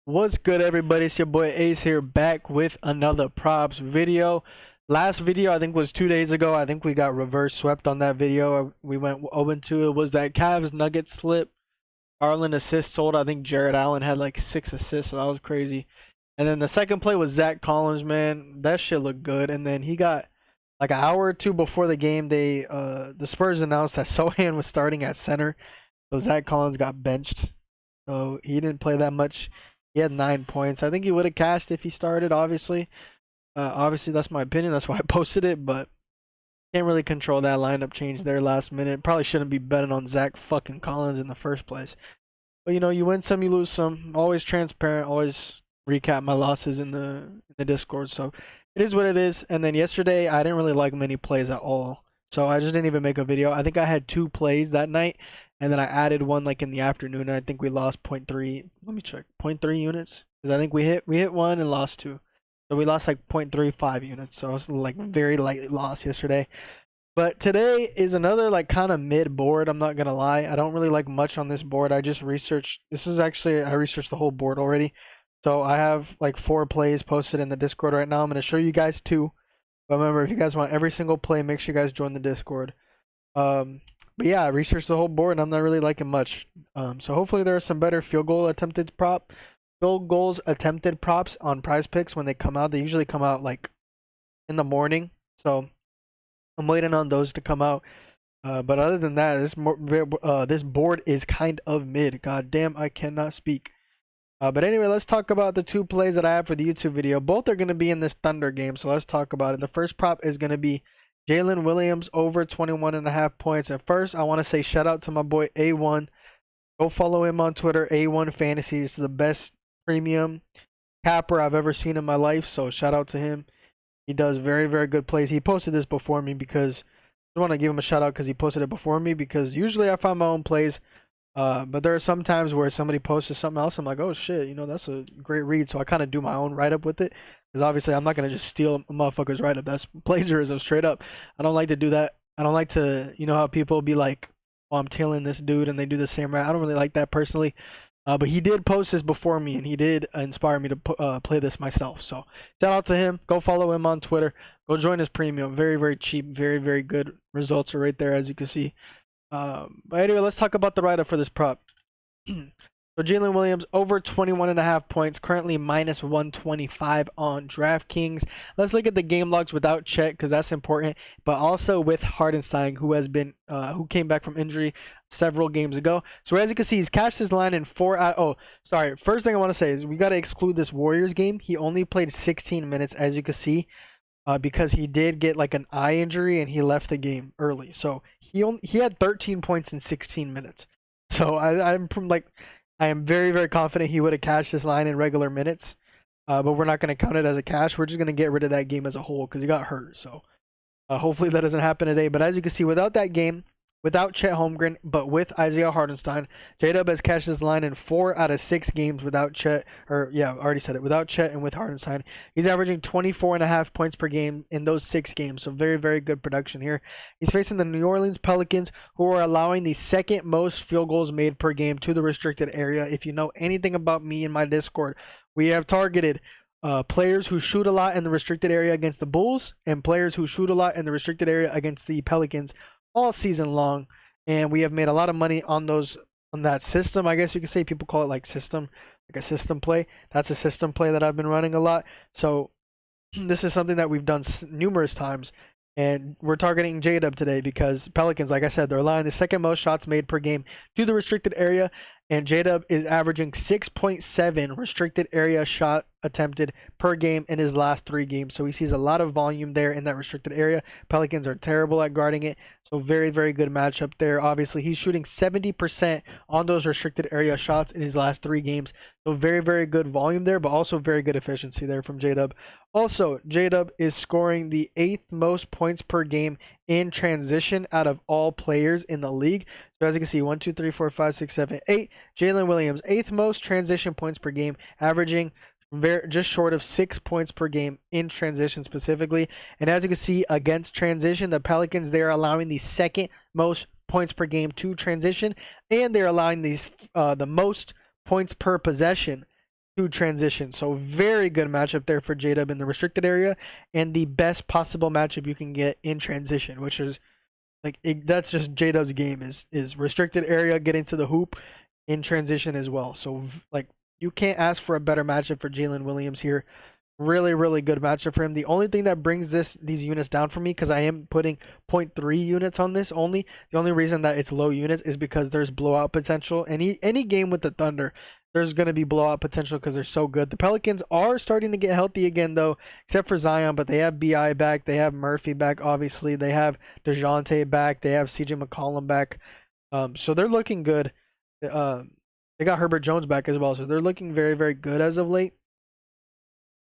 What's good, everybody? It's your boy Ace here, back with another props video. Last video I think was 2 days ago. I think we got reverse swept on that video. We went 0-2. It was that Cavs Nuggets slip. Arlen assists sold. I think Jared Allen had like 6 assists, so that was crazy. And then the second play was Zach Collins, man. That shit looked good. And then he got like an hour or two before the game. The Spurs announced that Sohan was starting at center, so Zach Collins got benched. So he didn't play that much. He had 9 points. I think he would have cashed if he started, obviously. Obviously, that's my opinion. That's why I posted it, but can't really control that lineup change there last minute. Probably shouldn't be betting on Zach fucking Collins in the first place. But you win some, you lose some. Always transparent. Always recap my losses in the Discord. So it is what it is. And then yesterday, I didn't really like many plays at all. So I just didn't even make a video. I think I had 2 plays that night, and then I added one like in the afternoon. And I think we lost point 0.3. Let me check. Point 0.3 units, because I think we hit one and lost two. So we lost like 0.35 units. So it was like very lightly lost yesterday. But today is another like kind of mid board. I'm not gonna lie. I don't really like much on this board. I just researched. I researched the whole board already. So I have like 4 plays posted in the Discord right now. I'm gonna show you guys 2. But remember, if you guys want every single play, make sure you guys join the Discord. Um, but yeah, I researched the whole board and I'm not really liking much. So hopefully there are some better field goals attempted props on Prize Picks when they come out. They usually come out like in the morning. So I'm waiting on those to come out. But other than that, this board is kind of mid. God damn, I cannot speak. But anyway, let's talk about the 2 plays that I have for the YouTube video. Both are going to be in this Thunder game, so let's talk about it. The first prop is going to be Jalen Williams over 21.5 points. And first, I want to say shout out to my boy A1. Go follow him on Twitter, A1 Fantasy. He's the best premium capper I've ever seen in my life, so shout out to him. He does very, very good plays. He posted this before me because I want to give him a shout out because he posted it before me, because usually I find my own plays. But there are some times where somebody posted something else. I'm like, oh shit, that's a great read. So I kind of do my own write up with it, because obviously I'm not gonna just steal a motherfucker's write up. That's plagiarism straight up. I don't like to do that. I don't like to, how people be like, oh, I'm tailing this dude, and they do the same right. I don't really like that personally. But he did post this before me, and he did inspire me to play this myself. So shout out to him. Go follow him on Twitter. Go join his premium. Very, very cheap. Very, very good results are right there, as you can see. But anyway, let's talk about the write-up for this prop. So Jalen Williams over 21.5 points, currently minus 125 on DraftKings. Let's look at the game logs without Chet, because that's important, but also with Hartenstein, who came back from injury several games ago. So as you can see, he's cashed his line in 4 out. Oh, sorry. First thing I want to say is we got to exclude this Warriors game. He only played 16 minutes, as you can see. Because he did get like an eye injury and he left the game early. So he had 13 points in 16 minutes. So I am very, very confident he would have cashed this line in regular minutes. But we're not going to count it as a cash. We're just going to get rid of that game as a whole because he got hurt. So hopefully that doesn't happen today. But as you can see, without that game, without Chet Holmgren, but with Isaiah Hartenstein, J-Dub has cashed this line in 4 out of 6 games without Chet. Or yeah, I already said it. Without Chet and with Hartenstein, he's averaging 24.5 points per game in those 6 games. So very, very good production here. He's facing the New Orleans Pelicans, who are allowing the second most field goals made per game to the restricted area. If you know anything about me in my Discord, we have targeted players who shoot a lot in the restricted area against the Bulls and players who shoot a lot in the restricted area against the Pelicans all season long, and we have made a lot of money on that system. I guess you could say people call it like a system play. That's a system play that I've been running a lot. So this is something that we've done numerous times, and we're targeting J-Dub today because Pelicans, like I said, they're allowing the second most shots made per game to the restricted area, and J-Dub is averaging 6.7 restricted area shot attempted per game in his last 3 games. So he sees a lot of volume there in that restricted area. Pelicans are terrible at guarding it. So very, very good matchup there. Obviously, he's shooting 70% on those restricted area shots in his last 3 games. So very, very good volume there, but also very good efficiency there from J-Dub. Also, J-Dub is scoring the 8th most points per game in transition out of all players in the league. So as you can see, 1, 2, 3, 4, 5, 6, 7, 8. Jalen Williams, 8th most transition points per game, averaging just short of 6 points per game in transition specifically. And as you can see, against transition, the Pelicans, they are allowing the second most points per game to transition, and they're allowing the most points per possession to transition. So very good matchup there for J-Dub in the restricted area, and the best possible matchup you can get in transition, which is like that's just J-Dub's game is restricted area, getting to the hoop in transition as well. So like you can't ask for a better matchup for Jalen Williams here. Really, really good matchup for him. The only thing that brings these units down for me, because I am putting 0.3 units on this only. The only reason that it's low units is because there's blowout potential. Any game with the Thunder, there's going to be blowout potential because they're so good. The Pelicans are starting to get healthy again, though, except for Zion, but they have BI back. They have Murphy back, obviously. They have DeJounte back. They have CJ McCollum back. So they're looking good. They got Herbert Jones back as well. So they're looking very, very good as of late.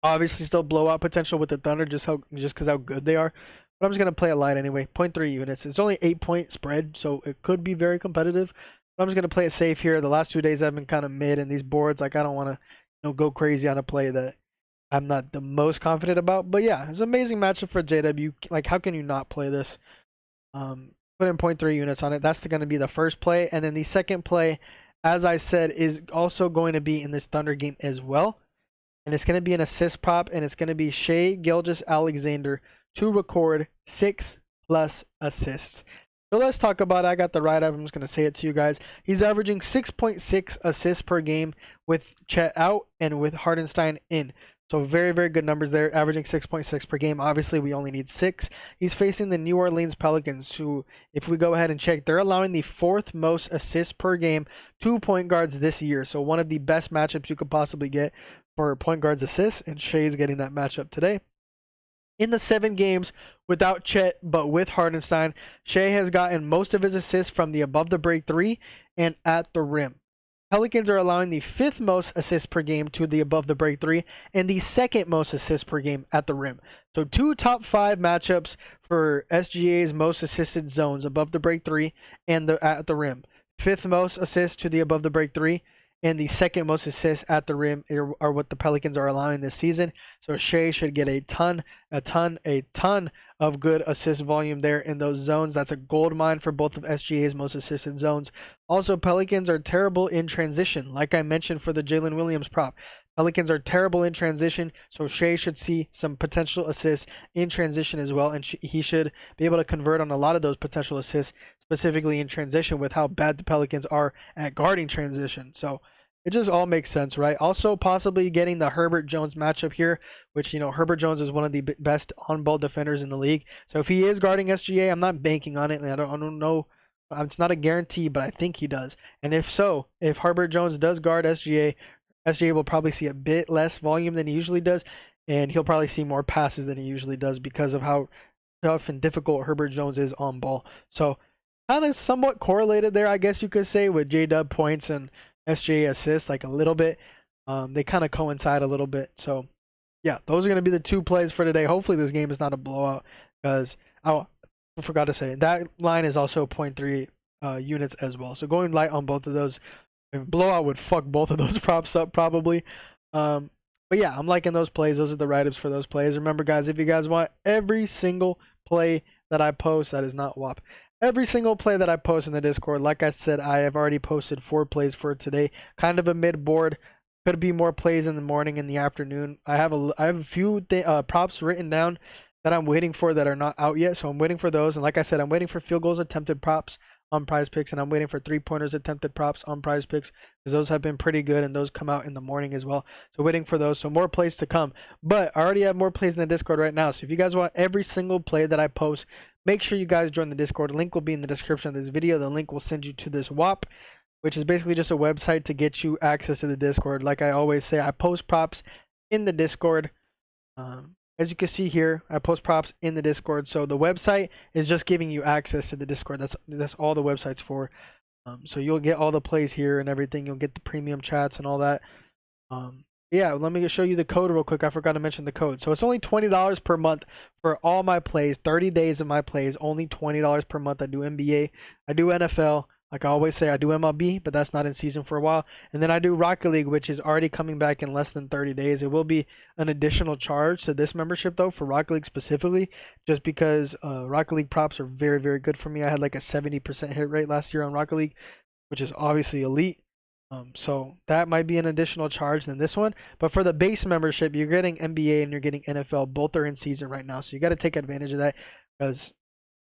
Obviously, still blowout potential with the Thunder, just because how good they are. But I'm just gonna play a light anyway. 0.3 units. It's only 8-point spread, so it could be very competitive. But I'm just gonna play it safe here. The last 2 days I've been kind of mid, and these boards, like I don't want to, go crazy on a play that I'm not the most confident about. But yeah, it's an amazing matchup for JW. Like, how can you not play this? Put in 0.3 units on it. That's going to be the first play, and then the second play, as I said, is also going to be in this Thunder game as well. And it's going to be an assist prop, and it's going to be Shai Gilgeous-Alexander to record 6+ assists. So let's talk about it. I got the write-up. I'm just going to say it to you guys. He's averaging 6.6 assists per game with Chet out and with Hartenstein in. So very, very good numbers there, averaging 6.6 per game. Obviously, we only need 6. He's facing the New Orleans Pelicans, who, if we go ahead and check, they're allowing the 4th most assists per game to point guards this year. So one of the best matchups you could possibly get for point guards assists, and Shai's getting that matchup today. In the 7 games without Chet but with Hartenstein, Shai has gotten most of his assists from the above the break 3 and at the rim. Pelicans are allowing the 5th most assists per game to the above the break 3 and the 2nd most assists per game at the rim. So 2 top 5 matchups for SGA's most assisted zones, above the break 3 and at the rim. 5th most assists to the above the break 3 and the 2nd most assists at the rim are what the Pelicans are allowing this season. So Shai should get a ton of good assist volume there in those zones. That's a gold mine for both of SGA's most assisted zones. Also, Pelicans are terrible in transition, like I mentioned for the Jalen Williams prop. Pelicans are terrible in transition, so Shai should see some potential assists in transition as well, and he should be able to convert on a lot of those potential assists, specifically in transition with how bad the Pelicans are at guarding transition. So it just all makes sense, right? Also, possibly getting the Herbert Jones matchup here, which, Herbert Jones is one of the best on-ball defenders in the league. So if he is guarding SGA, I'm not banking on it. I don't know. It's not a guarantee, but I think he does. And if so, if Herbert Jones does guard SGA, SGA will probably see a bit less volume than he usually does, and he'll probably see more passes than he usually does because of how tough and difficult Herbert Jones is on ball. So kind of somewhat correlated there, I guess you could say, with J-Dub points and SGA assists, like a little bit. They kind of coincide a little bit. So yeah, those are going to be the 2 plays for today. Hopefully this game is not a blowout, because I forgot to say that line is also 0.3 units as well. So going light on both of those. Blowout would fuck both of those props up probably. But yeah, I'm liking those plays. Those are the write-ups for those plays. Remember, guys, if you guys want every single play that I post, that is not WAP. Every single play that I post in the Discord, like I said, I have already posted 4 plays for today. Kind of a mid-board. Could be more plays in the morning, in the afternoon. I have a few props written down that I'm waiting for that are not out yet. So I'm waiting for those. And like I said, I'm waiting for field goals attempted props on Prize Picks, and I'm waiting for 3-pointers attempted props on Prize Picks, because those have been pretty good, and those come out in the morning as well. So waiting for those. So more plays to come. But I already have more plays in the Discord right now. So if you guys want every single play that I post, make sure you guys join the Discord. The link will be in the description of this video. The link will send you to this WAP, which is basically just a website to get you access to the Discord. Like I always say, I post props in the Discord. As you can see here, I post props in the Discord. So the website is just giving you access to the Discord. That's all the website's for. So you'll get all the plays here and everything. You'll get the premium chats and all that. Yeah, let me show you the code real quick. I forgot to mention the code. So it's only $20 per month for all my plays. 30 days of my plays, only $20 per month. I do NBA, I do NFL. Like I always say, I do MLB, but that's not in season for a while. And then I do Rocket League, which is already coming back in less than 30 days. It will be an additional charge to this membership, though, for Rocket League specifically, just because Rocket League props are very, very good for me. I had like a 70% hit rate last year on Rocket League, which is obviously elite. So that might be an additional charge than this one. But for the base membership, you're getting NBA and you're getting NFL. Both are in season right now. So you got to take advantage of that because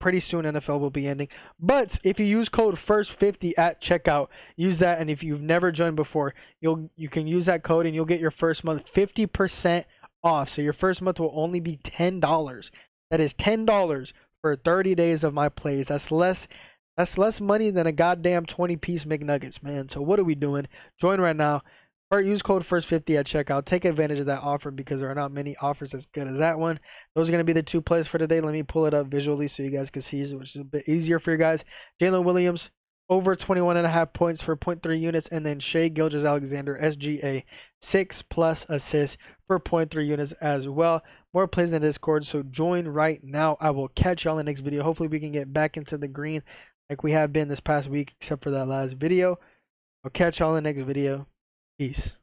pretty soon NFL will be ending. But if you use code FIRST50 at checkout, use that. And if you've never joined before, you can use that code and you'll get your first month 50% off. So your first month will only be $10. That is $10 for 30 days of my plays. That's less money than a goddamn 20-piece McNuggets, man. So what are we doing? Join right now. Or use code FIRST50 at checkout. Take advantage of that offer because there are not many offers as good as that one. Those are going to be the 2 plays for today. Let me pull it up visually so you guys can see it, which is a bit easier for you guys. Jalen Williams, over 21.5 points for 0.3 units. And then Shai Gilgeous-Alexander, SGA, 6+ assists for 0.3 units as well. More plays in Discord, so join right now. I will catch y'all in the next video. Hopefully we can get back into the green like we have been this past week, except for that last video. I'll catch y'all in the next video. Peace.